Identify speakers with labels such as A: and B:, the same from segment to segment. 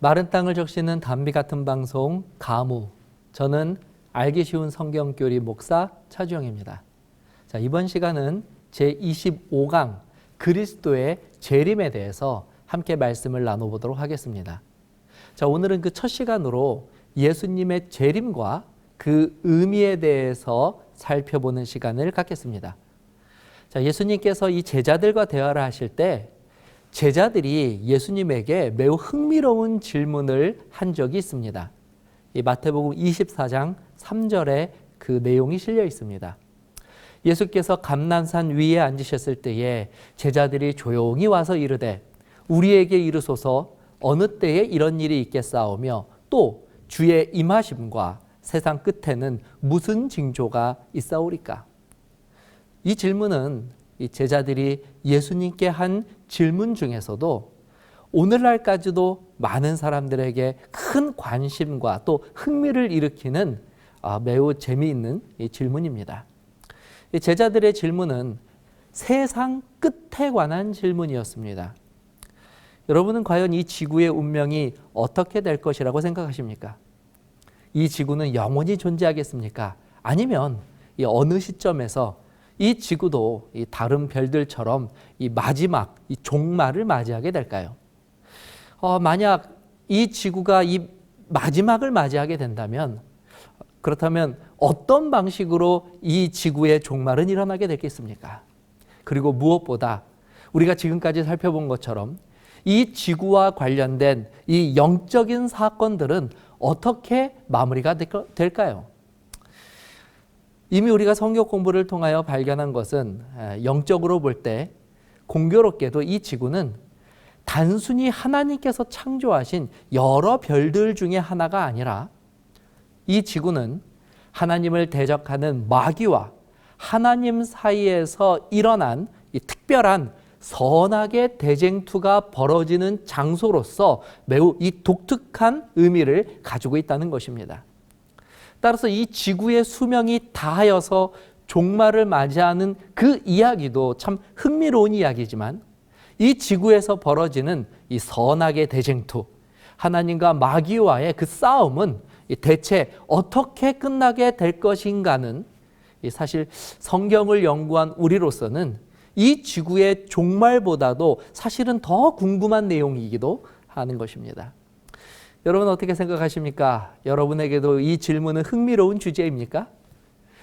A: 마른 땅을 적시는 담비 같은 방송 가무. 저는 알기 쉬운 성경교리 목사 차주영입니다. 자, 이번 시간은 제25강 그리스도의 재림에 대해서 함께 말씀을 나눠보도록 하겠습니다. 자, 오늘은 그 첫 시간으로 예수님의 재림과 그 의미에 대해서 살펴보는 시간을 갖겠습니다. 자, 예수님께서 이 제자들과 대화를 하실 때 제자들이 예수님에게 매우 흥미로운 질문을 한 적이 있습니다. 이 마태복음 24장 3절에 그 내용이 실려 있습니다. 예수께서 감난산 위에 앉으셨을 때에 제자들이 조용히 와서 이르되 우리에게 이르소서 어느 때에 이런 일이 있겠사오며 또 주의 임하심과 세상 끝에는 무슨 징조가 있사오리까? 이 질문은 이 제자들이 예수님께 한 질문 중에서도 오늘날까지도 많은 사람들에게 큰 관심과 또 흥미를 일으키는 매우 재미있는 이 질문입니다. 이 제자들의 질문은 세상 끝에 관한 질문이었습니다. 여러분은 과연 이 지구의 운명이 어떻게 될 것이라고 생각하십니까? 이 지구는 영원히 존재하겠습니까? 아니면 이 어느 시점에서 이 지구도 이 다른 별들처럼 이 마지막, 이 종말을 맞이하게 될까요? 만약 이 지구가 이 마지막을 맞이하게 된다면 그렇다면 어떤 방식으로 이 지구의 종말은 일어나게 되겠습니까? 그리고 무엇보다 우리가 지금까지 살펴본 것처럼 이 지구와 관련된 이 영적인 사건들은 어떻게 마무리가 될까요? 이미 우리가 성경 공부를 통하여 발견한 것은 영적으로 볼 때 공교롭게도 이 지구는 단순히 하나님께서 창조하신 여러 별들 중에 하나가 아니라 이 지구는 하나님을 대적하는 마귀와 하나님 사이에서 일어난 이 특별한 선악의 대쟁투가 벌어지는 장소로서 매우 이 독특한 의미를 가지고 있다는 것입니다. 따라서 이 지구의 수명이 다하여서 종말을 맞이하는 그 이야기도 참 흥미로운 이야기지만 이 지구에서 벌어지는 이 선악의 대쟁투, 하나님과 마귀와의 그 싸움은 대체 어떻게 끝나게 될 것인가는 사실 성경을 연구한 우리로서는 이 지구의 종말보다도 사실은 더 궁금한 내용이기도 하는 것입니다. 여러분 어떻게 생각하십니까? 여러분에게도 이 질문은 흥미로운 주제입니까?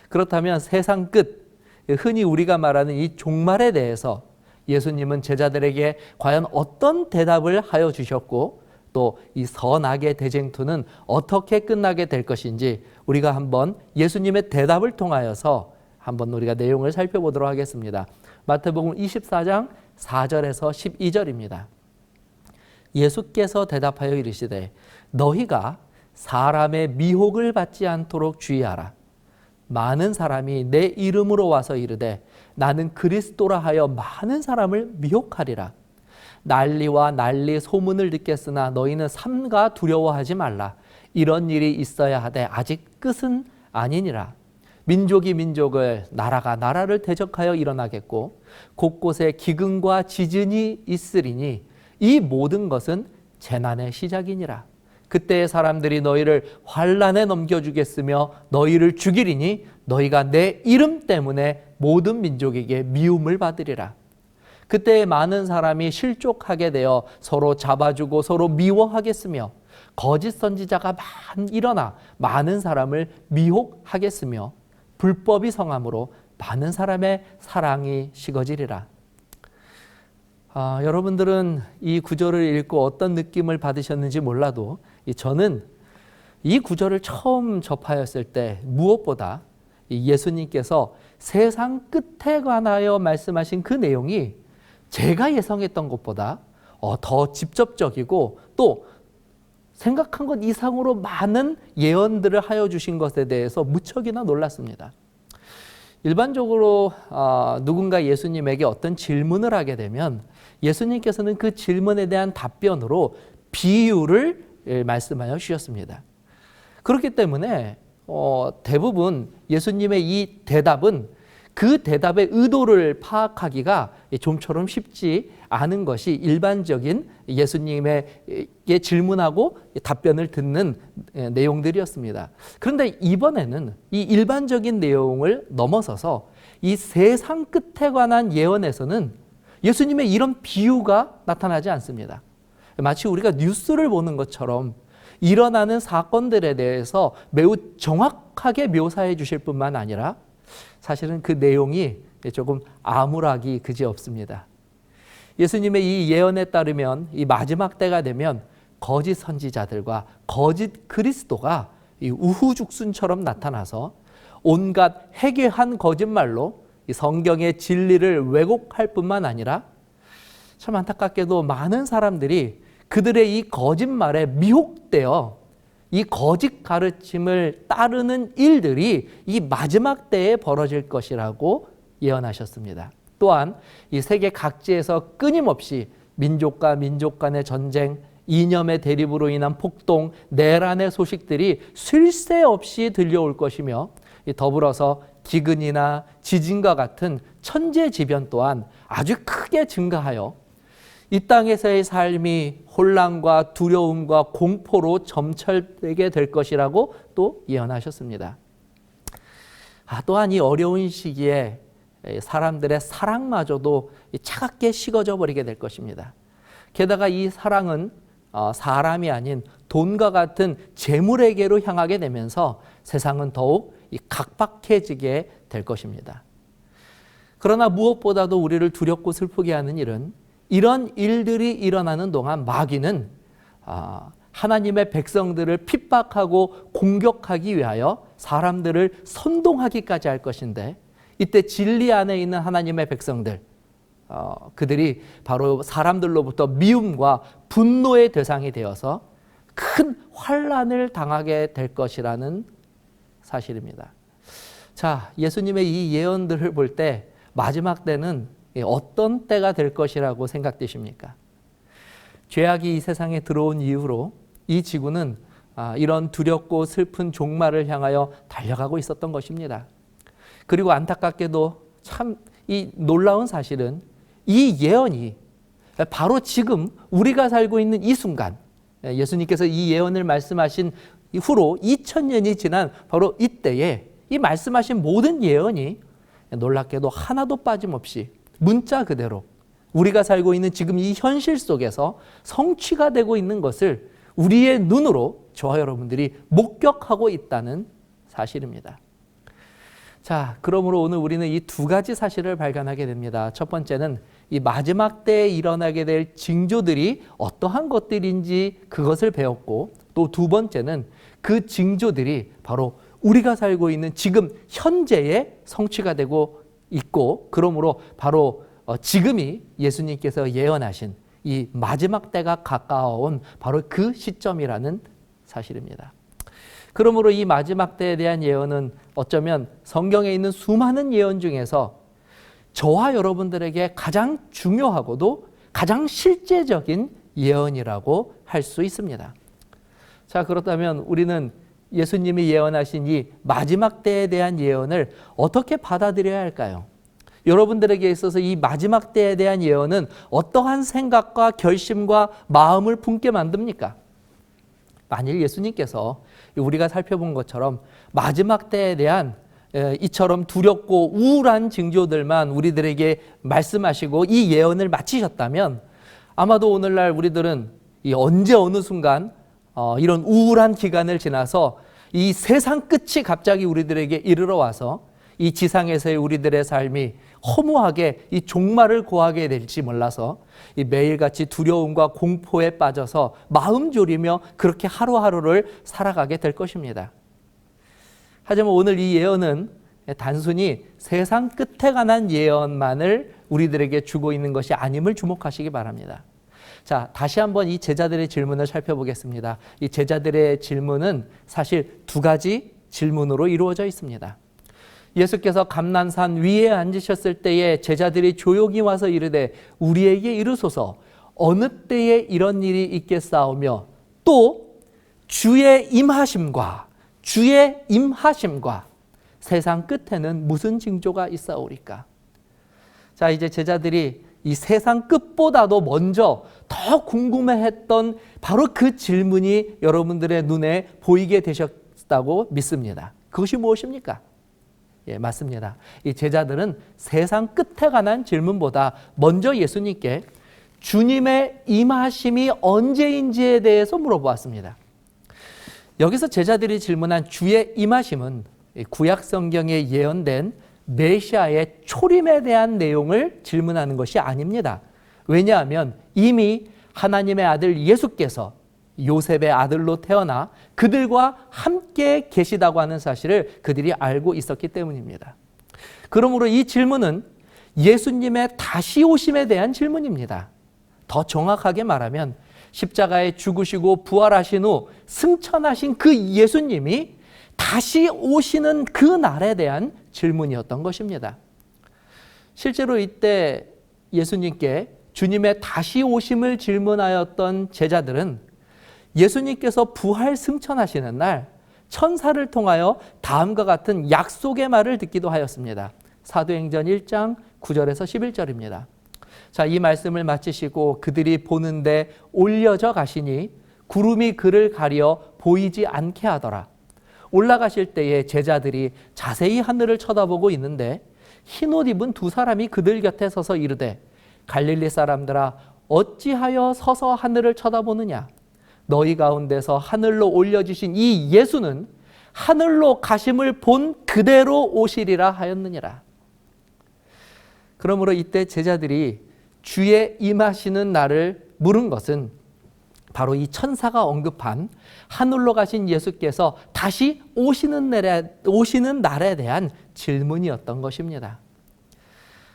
A: 그렇다면 세상 끝, 흔히 우리가 말하는 이 종말에 대해서 예수님은 제자들에게 과연 어떤 대답을 하여 주셨고 또 이 선악의 대쟁투는 어떻게 끝나게 될 것인지 우리가 한번 예수님의 대답을 통하여서 한번 우리가 내용을 살펴보도록 하겠습니다. 마태복음 24장 4절에서 12절입니다. 예수께서 대답하여 이르시되 너희가 사람의 미혹을 받지 않도록 주의하라. 많은 사람이 내 이름으로 와서 이르되 나는 그리스도라 하여 많은 사람을 미혹하리라. 난리와 난리 소문을 듣겠으나 너희는 삼가 두려워하지 말라. 이런 일이 있어야 하되 아직 끝은 아니니라. 민족이 민족을 나라가 나라를 대적하여 일어나겠고 곳곳에 기근과 지진이 있으리니 이 모든 것은 재난의 시작이니라. 그때 사람들이 너희를 환난에 넘겨주겠으며 너희를 죽이리니 너희가 내 이름 때문에 모든 민족에게 미움을 받으리라. 그때 많은 사람이 실족하게 되어 서로 잡아주고 서로 미워하겠으며 거짓 선지자가 일어나 많은 사람을 미혹하겠으며 불법이 성함으로 많은 사람의 사랑이 식어지리라. 여러분들은 이 구절을 읽고 어떤 느낌을 받으셨는지 몰라도 저는 이 구절을 처음 접하였을 때 무엇보다 예수님께서 세상 끝에 관하여 말씀하신 그 내용이 제가 예상했던 것보다 더 직접적이고 또 생각한 것 이상으로 많은 예언들을 하여 주신 것에 대해서 무척이나 놀랐습니다. 일반적으로 누군가 예수님에게 어떤 질문을 하게 되면 예수님께서는 그 질문에 대한 답변으로 비유를 말씀하여 주셨습니다. 그렇기 때문에 대부분 예수님의 이 대답은 그 대답의 의도를 파악하기가 좀처럼 쉽지 않은 것이 일반적인 예수님에게 질문하고 답변을 듣는 내용들이었습니다. 그런데 이번에는 이 일반적인 내용을 넘어서서 이 세상 끝에 관한 예언에서는 예수님의 이런 비유가 나타나지 않습니다. 마치 우리가 뉴스를 보는 것처럼 일어나는 사건들에 대해서 매우 정확하게 묘사해 주실 뿐만 아니라 사실은 그 내용이 조금 암울하기 그지없습니다. 예수님의 이 예언에 따르면 이 마지막 때가 되면 거짓 선지자들과 거짓 그리스도가 이 우후죽순처럼 나타나서 온갖 해괴한 거짓말로 이 성경의 진리를 왜곡할 뿐만 아니라 참 안타깝게도 많은 사람들이 그들의 이 거짓말에 미혹되어 이 거짓 가르침을 따르는 일들이 이 마지막 때에 벌어질 것이라고 예언하셨습니다. 또한 이 세계 각지에서 끊임없이 민족과 민족 간의 전쟁, 이념의 대립으로 인한 폭동, 내란의 소식들이 쉴 새 없이 들려올 것이며 더불어서 기근이나 지진과 같은 천재지변 또한 아주 크게 증가하여 이 땅에서의 삶이 혼란과 두려움과 공포로 점철되게 될 것이라고 또 예언하셨습니다. 또한 이 어려운 시기에 사람들의 사랑마저도 차갑게 식어져 버리게 될 것입니다. 게다가 이 사랑은 사람이 아닌 돈과 같은 재물에게로 향하게 되면서 세상은 더욱 각박해지게 될 것입니다. 그러나 무엇보다도 우리를 두렵고 슬프게 하는 일은 이런 일들이 일어나는 동안 마귀는 하나님의 백성들을 핍박하고 공격하기 위하여 사람들을 선동하기까지 할 것인데 이때 진리 안에 있는 하나님의 백성들 그들이 바로 사람들로부터 미움과 분노의 대상이 되어서 큰 환난을 당하게 될 것이라는 사실입니다. 자, 예수님의 이 예언들을 볼 때 마지막 때는 어떤 때가 될 것이라고 생각되십니까? 죄악이 이 세상에 들어온 이후로 이 지구는 이런 두렵고 슬픈 종말을 향하여 달려가고 있었던 것입니다. 그리고 안타깝게도 참 이 놀라운 사실은 이 예언이 바로 지금 우리가 살고 있는 이 순간 예수님께서 이 예언을 말씀하신 후로 2000년이 지난 바로 이때에 이 말씀하신 모든 예언이 놀랍게도 하나도 빠짐없이 문자 그대로 우리가 살고 있는 지금 이 현실 속에서 성취가 되고 있는 것을 우리의 눈으로 저와 여러분들이 목격하고 있다는 사실입니다. 자, 그러므로 오늘 우리는 이 두 가지 사실을 발견하게 됩니다. 첫 번째는 이 마지막 때에 일어나게 될 징조들이 어떠한 것들인지 그것을 배웠고, 또 두 번째는 그 징조들이 바로 우리가 살고 있는 지금 현재의 성취가 되고 있고, 그러므로 바로 지금이 예수님께서 예언하신 이 마지막 때가 가까워온 바로 그 시점이라는 사실입니다. 그러므로 이 마지막 때에 대한 예언은 어쩌면 성경에 있는 수많은 예언 중에서 저와 여러분들에게 가장 중요하고도 가장 실제적인 예언이라고 할 수 있습니다. 자, 그렇다면 우리는 예수님이 예언하신 이 마지막 때에 대한 예언을 어떻게 받아들여야 할까요? 여러분들에게 있어서 이 마지막 때에 대한 예언은 어떠한 생각과 결심과 마음을 품게 만듭니까? 만일 예수님께서 우리가 살펴본 것처럼 마지막 때에 대한 이처럼 두렵고 우울한 징조들만 우리들에게 말씀하시고 이 예언을 마치셨다면 아마도 오늘날 우리들은 이 언제 어느 순간 이런 우울한 기간을 지나서 이 세상 끝이 갑자기 우리들에게 이르러 와서 이 지상에서의 우리들의 삶이 허무하게 이 종말을 고하게 될지 몰라서 이 매일같이 두려움과 공포에 빠져서 마음 졸이며 그렇게 하루하루를 살아가게 될 것입니다. 하지만 오늘 이 예언은 단순히 세상 끝에 관한 예언만을 우리들에게 주고 있는 것이 아님을 주목하시기 바랍니다. 자, 다시 한번 이 제자들의 질문을 살펴보겠습니다. 이 제자들의 질문은 사실 두 가지 질문으로 이루어져 있습니다. 예수께서 감난산 위에 앉으셨을 때에 제자들이 조용히 와서 이르되 우리에게 이르소서 어느 때에 이런 일이 있겠사오며 또 주의 임하심과 세상 끝에는 무슨 징조가 있사오리까? 자, 이제 제자들이 이 세상 끝보다도 먼저 더 궁금해했던 바로 그 질문이 여러분들의 눈에 보이게 되셨다고 믿습니다. 그것이 무엇입니까? 예, 맞습니다. 이 제자들은 세상 끝에 관한 질문보다 먼저 예수님께 주님의 임하심이 언제인지에 대해서 물어보았습니다. 여기서 제자들이 질문한 주의 임하심은 구약 성경에 예언된 메시아의 초림에 대한 내용을 질문하는 것이 아닙니다. 왜냐하면 이미 하나님의 아들 예수께서 요셉의 아들로 태어나 그들과 함께 계시다고 하는 사실을 그들이 알고 있었기 때문입니다. 그러므로 이 질문은 예수님의 다시 오심에 대한 질문입니다. 더 정확하게 말하면 십자가에 죽으시고 부활하신 후 승천하신 그 예수님이 다시 오시는 그 날에 대한 질문이었던 것입니다. 실제로 이때 예수님께 주님의 다시 오심을 질문하였던 제자들은 예수님께서 부활 승천하시는 날 천사를 통하여 다음과 같은 약속의 말을 듣기도 하였습니다. 사도행전 1장 9절에서 11절입니다. 자, 이 말씀을 마치시고 그들이 보는데 올려져 가시니 구름이 그를 가려 보이지 않게 하더라. 올라가실 때에 제자들이 자세히 하늘을 쳐다보고 있는데 흰옷 입은 두 사람이 그들 곁에 서서 이르되 갈릴리 사람들아 어찌하여 서서 하늘을 쳐다보느냐? 너희 가운데서 하늘로 올려주신 이 예수는 하늘로 가심을 본 그대로 오시리라 하였느니라. 그러므로 이때 제자들이 주의 임하시는 날을 물은 것은 바로 이 천사가 언급한 하늘로 가신 예수께서 다시 오시는 날에 대한 질문이었던 것입니다.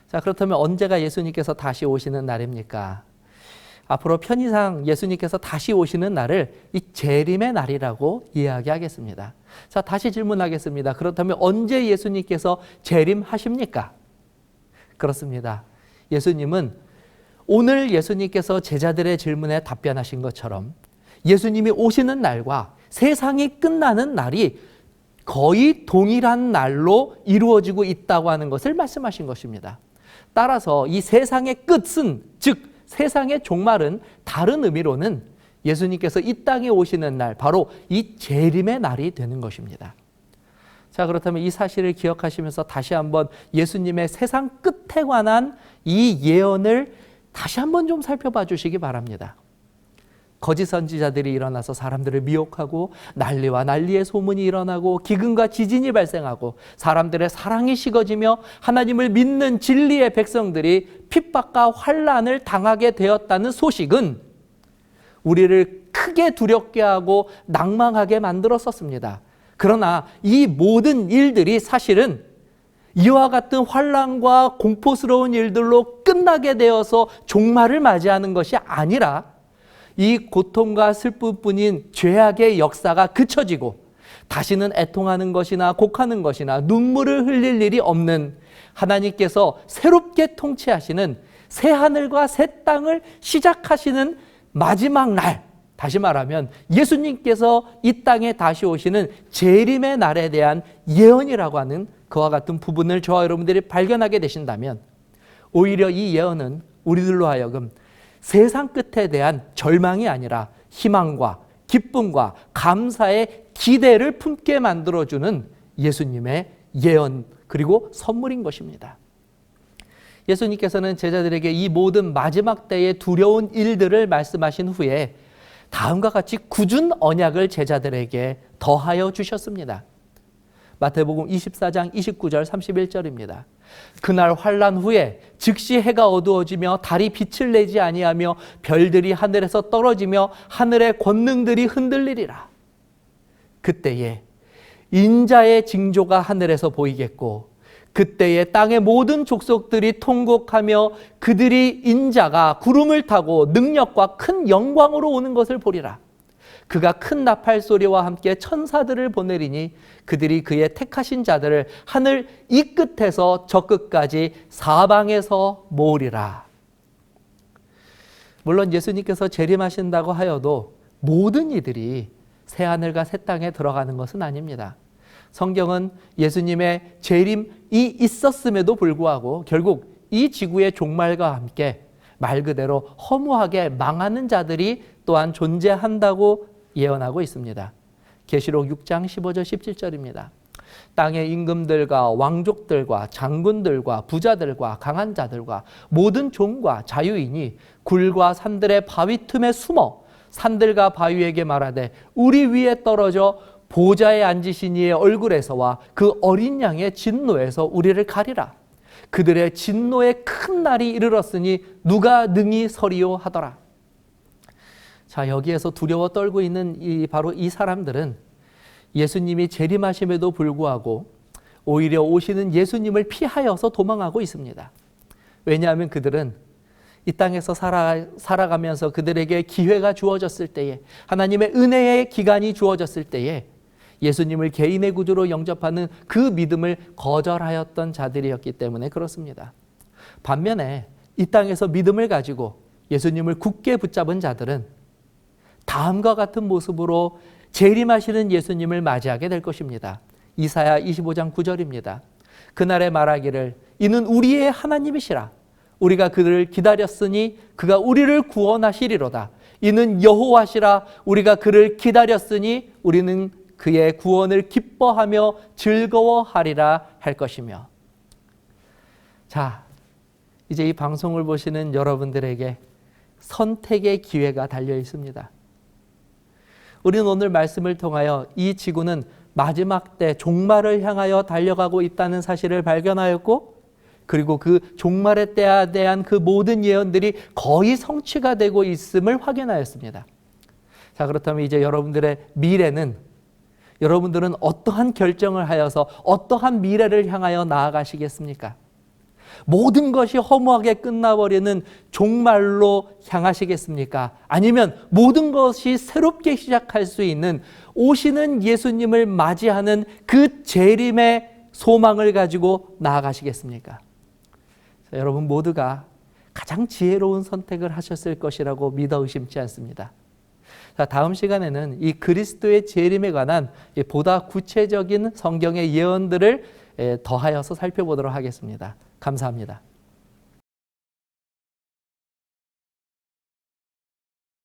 A: 자, 그렇다면 언제가 예수님께서 다시 오시는 날입니까? 앞으로 편의상 예수님께서 다시 오시는 날을 이 재림의 날이라고 이야기하겠습니다. 자, 다시 질문하겠습니다. 그렇다면 언제 예수님께서 재림하십니까? 그렇습니다. 예수님은 오늘 예수님께서 제자들의 질문에 답변하신 것처럼 예수님이 오시는 날과 세상이 끝나는 날이 거의 동일한 날로 이루어지고 있다고 하는 것을 말씀하신 것입니다. 따라서 이 세상의 끝은, 즉 세상의 종말은 다른 의미로는 예수님께서 이 땅에 오시는 날, 바로 이 재림의 날이 되는 것입니다. 자, 그렇다면 이 사실을 기억하시면서 다시 한번 예수님의 세상 끝에 관한 이 예언을 다시 한번 좀 살펴봐 주시기 바랍니다. 거짓 선지자들이 일어나서 사람들을 미혹하고 난리와 난리의 소문이 일어나고 기근과 지진이 발생하고 사람들의 사랑이 식어지며 하나님을 믿는 진리의 백성들이 핍박과 환난을 당하게 되었다는 소식은 우리를 크게 두렵게 하고 낭망하게 만들었었습니다. 그러나 이 모든 일들이 사실은 이와 같은 환난과 공포스러운 일들로 끝나게 되어서 종말을 맞이하는 것이 아니라 이 고통과 슬픔뿐인 죄악의 역사가 그쳐지고 다시는 애통하는 것이나 곡하는 것이나 눈물을 흘릴 일이 없는 하나님께서 새롭게 통치하시는 새 하늘과 새 땅을 시작하시는 마지막 날, 다시 말하면 예수님께서 이 땅에 다시 오시는 재림의 날에 대한 예언이라고 하는 그와 같은 부분을 저와 여러분들이 발견하게 되신다면 오히려 이 예언은 우리들로 하여금 세상 끝에 대한 절망이 아니라 희망과 기쁨과 감사의 기대를 품게 만들어주는 예수님의 예언 그리고 선물인 것입니다. 예수님께서는 제자들에게 이 모든 마지막 때의 두려운 일들을 말씀하신 후에 다음과 같이 굳은 언약을 제자들에게 더하여 주셨습니다. 마태복음 24장 29절 31절입니다. 그날 환난 후에 즉시 해가 어두워지며 달이 빛을 내지 아니하며 별들이 하늘에서 떨어지며 하늘의 권능들이 흔들리리라. 그때에 인자의 징조가 하늘에서 보이겠고 그때에 땅의 모든 족속들이 통곡하며 그들이 인자가 구름을 타고 능력과 큰 영광으로 오는 것을 보리라. 그가 큰 나팔 소리와 함께 천사들을 보내리니 그들이 그의 택하신 자들을 하늘 이 끝에서 저 끝까지 사방에서 모으리라. 물론 예수님께서 재림하신다고 하여도 모든 이들이 새 하늘과 새 땅에 들어가는 것은 아닙니다. 성경은 예수님의 재림이 있었음에도 불구하고 결국 이 지구의 종말과 함께 말 그대로 허무하게 망하는 자들이 또한 존재한다고 예언하고 있습니다. 계시록 6장 15절 17절입니다. 땅의 임금들과 왕족들과 장군들과 부자들과 강한 자들과 모든 종과 자유인이 굴과 산들의 바위 틈에 숨어 산들과 바위에게 말하되 우리 위에 떨어져 보좌에 앉으신 이의 얼굴에서와 그 어린 양의 진노에서 우리를 가리라. 그들의 진노의 큰 날이 이르렀으니 누가 능히 서리요 하더라. 자, 여기에서 두려워 떨고 있는 바로 이 사람들은 예수님이 재림하심에도 불구하고 오히려 오시는 예수님을 피하여서 도망하고 있습니다. 왜냐하면 그들은 이 땅에서 살아가면서 그들에게 기회가 주어졌을 때에, 하나님의 은혜의 기간이 주어졌을 때에 예수님을 개인의 구주로 영접하는 그 믿음을 거절하였던 자들이었기 때문에 그렇습니다. 반면에 이 땅에서 믿음을 가지고 예수님을 굳게 붙잡은 자들은 다음과 같은 모습으로 재림하시는 예수님을 맞이하게 될 것입니다. 이사야 25장 9절입니다. 그날에 말하기를 이는 우리의 하나님이시라. 우리가 그를 기다렸으니 그가 우리를 구원하시리로다. 이는 여호와시라. 우리가 그를 기다렸으니 우리는 그의 구원을 기뻐하며 즐거워하리라 할 것이며. 자, 이제 이 방송을 보시는 여러분들에게 선택의 기회가 달려 있습니다. 우리는 오늘 말씀을 통하여 이 지구는 마지막 때 종말을 향하여 달려가고 있다는 사실을 발견하였고, 그리고 그 종말의 때에 대한 그 모든 예언들이 거의 성취가 되고 있음을 확인하였습니다. 자, 그렇다면 이제 여러분들의 미래는, 여러분들은 어떠한 결정을 하여서 어떠한 미래를 향하여 나아가시겠습니까? 모든 것이 허무하게 끝나버리는 종말로 향하시겠습니까? 아니면 모든 것이 새롭게 시작할 수 있는 오시는 예수님을 맞이하는 그 재림의 소망을 가지고 나아가시겠습니까? 자, 여러분 모두가 가장 지혜로운 선택을 하셨을 것이라고 믿어 의심치 않습니다. 자, 다음 시간에는 이 그리스도의 재림에 관한 보다 구체적인 성경의 예언들을 더하여서 살펴보도록 하겠습니다. 감사합니다.